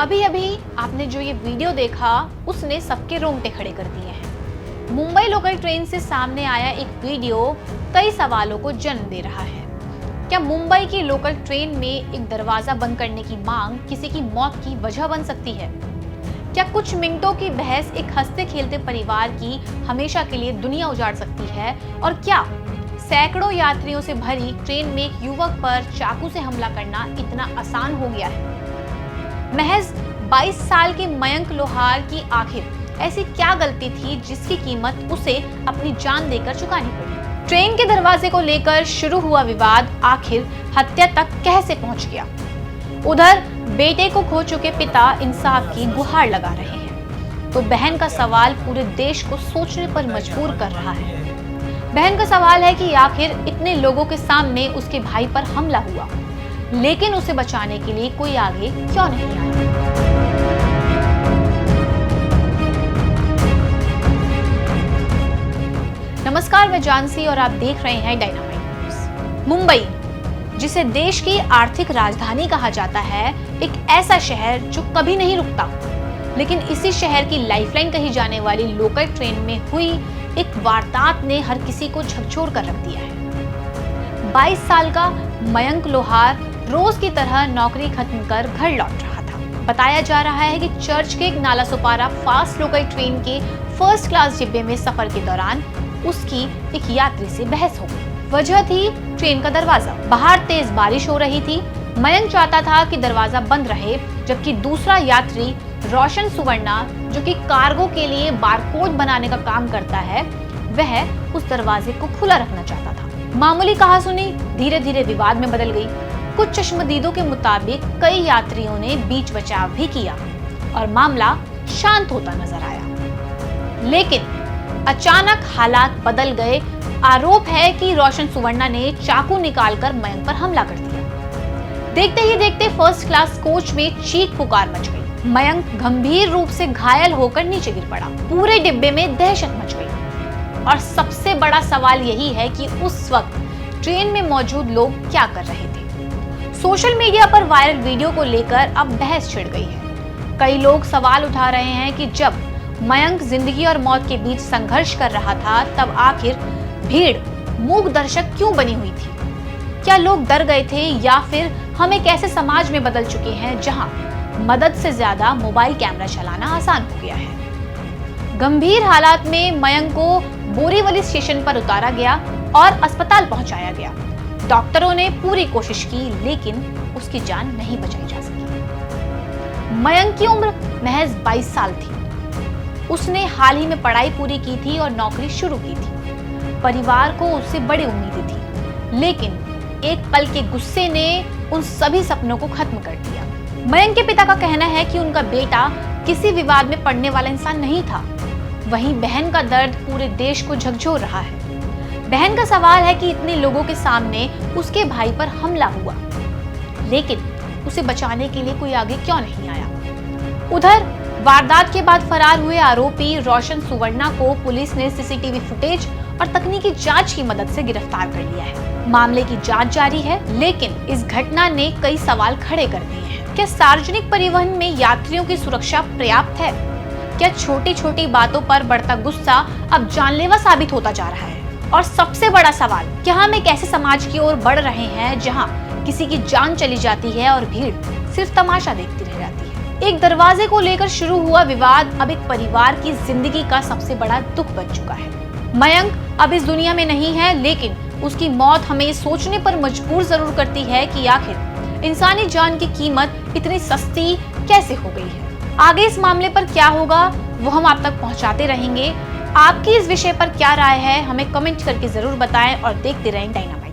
अभी अभी आपने जो ये वीडियो देखा उसने सबके रोंगटे खड़े कर दिए हैं। मुंबई लोकल ट्रेन से सामने आया एक वीडियो कई सवालों को जन्म दे रहा है। क्या मुंबई की लोकल ट्रेन में एक दरवाजा बंद करने की मांग किसी की मौत की वजह बन सकती है? क्या कुछ मिनटों की बहस एक हंसते खेलते परिवार की हमेशा के लिए दुनिया उजाड़ सकती है? और क्या सैकड़ों यात्रियों से भरी ट्रेन में एक युवक पर चाकू से हमला करना इतना आसान हो गया है? महज 22 साल के मयंक लोहार की आखिर ऐसी क्या गलती थी जिसकी कीमत उसे अपनी जान देकर चुकानी पड़ी? ट्रेन के दरवाजे को लेकर शुरू हुआ विवाद आखिर हत्या तक कैसे पहुंच गया? उधर बेटे को खो चुके पिता इंसाफ की गुहार लगा रहे हैं, तो बहन का सवाल पूरे देश को सोचने पर मजबूर कर रहा है। बहन का सवाल है कि आखिर इतने लोगों के सामने उसके भाई पर हमला हुआ, लेकिन उसे बचाने के लिए कोई आगे क्यों नहीं आया? नमस्कार, मैं जानसी और आप देख रहे हैं डायनामाइट न्यूज। मुंबई, जिसे देश की आर्थिक राजधानी कहा जाता है, एक ऐसा शहर जो कभी नहीं रुकता, लेकिन इसी शहर की लाइफलाइन कही जाने वाली लोकल ट्रेन में हुई एक वारदात ने हर किसी को झकझोर कर रख दिया है। 22 साल का मयंक लोहार रोज की तरह नौकरी खत्म कर घर लौट रहा था। बताया जा रहा है कि चर्च के एक नालासोपारा फास्ट लोकल ट्रेन के फर्स्ट क्लास डिब्बे में सफर के दौरान उसकी एक यात्री से बहस हो गई। वजह थी ट्रेन का दरवाजा। बाहर तेज बारिश हो रही थी। मयंक चाहता था कि दरवाजा बंद रहे, जबकि दूसरा यात्री रोशन सुवर्णा, जो कि कार्गो के लिए बारकोड बनाने का काम करता है, वह उस दरवाजे को खुला रखना चाहता था। मामूली कहासुनी धीरे धीरे विवाद में बदल गई। कुछ चश्मदीदों के मुताबिक कई यात्रियों ने बीच बचाव भी किया और मामला शांत होता नजर आया, लेकिन अचानक हालात बदल गए। आरोप है कि रोशन सुवर्णा ने चाकू निकालकर मयंक पर हमला कर दिया। देखते ही देखते फर्स्ट क्लास कोच में चीख पुकार मच गई। मयंक गंभीर रूप से घायल होकर नीचे गिर पड़ा। पूरे डिब्बे में दहशत मच गई। और सबसे बड़ा सवाल यही है कि उस वक्त ट्रेन में मौजूद लोग क्या कर रहे थे? सोशल मीडिया पर वायरल वीडियो को लेकर अब बहस छिड़ गई है। कई लोग सवाल उठा रहे हैं कि जब मयंक जिंदगी और मौत के बीच संघर्ष कर रहा था, तब आखिर भीड़ मूक दर्शक क्यों बनी हुई थी? क्या लोग डर गए थे, या फिर हम एक ऐसे समाज में बदल चुके हैं जहां मदद से ज्यादा मोबाइल कैमरा चलाना आसान हो गया है? गंभीर हालात में मयंक को बोरीवली स्टेशन पर उतारा गया और अस्पताल पहुंचाया गया। डॉक्टरों ने पूरी कोशिश की, लेकिन उसकी जान नहीं बचाई जा सकी। मयंक की उम्र महज 22 साल थी। उसने हाल ही में पढ़ाई पूरी की थी और नौकरी शुरू की थी। परिवार को उससे बड़ी उम्मीदें थी, लेकिन एक पल के गुस्से ने उन सभी सपनों को खत्म कर दिया। मयंक के पिता का कहना है कि उनका बेटा किसी विवाद में पड़ने वाला इंसान नहीं था। वहीं बहन का दर्द पूरे देश को झकझोर रहा है। बहन का सवाल है कि इतने लोगों के सामने उसके भाई पर हमला हुआ, लेकिन उसे बचाने के लिए कोई आगे क्यों नहीं आया? उधर वारदात के बाद फरार हुए आरोपी रोशन सुवर्णा को पुलिस ने सीसीटीवी फुटेज और तकनीकी जांच की मदद से गिरफ्तार कर लिया है। मामले की जांच जारी है, लेकिन इस घटना ने कई सवाल खड़े कर दिए हैं। क्या सार्वजनिक परिवहन में यात्रियों की सुरक्षा पर्याप्त है? क्या छोटी छोटी बातों पर बढ़ता गुस्सा अब जानलेवा साबित होता जा रहा है? और सबसे बड़ा सवाल, क्या हम एक ऐसे समाज की ओर बढ़ रहे हैं जहां किसी की जान चली जाती है और भीड़ सिर्फ तमाशा देखती रह जाती है? एक दरवाजे को लेकर शुरू हुआ विवाद अब एक परिवार की जिंदगी का सबसे बड़ा दुख बन चुका है। मयंक अब इस दुनिया में नहीं है, लेकिन उसकी मौत हमें सोचने पर मजबूर जरूर करती है कि आखिर इंसानी जान की कीमत इतनी सस्ती कैसे हो गई है। आगे इस मामले पर क्या होगा वो हम आप तक पहुंचाते रहेंगे। आपकी इस विषय पर क्या राय है, हमें कमेंट करके जरूर बताएं और देखते रहें डायनामाइट।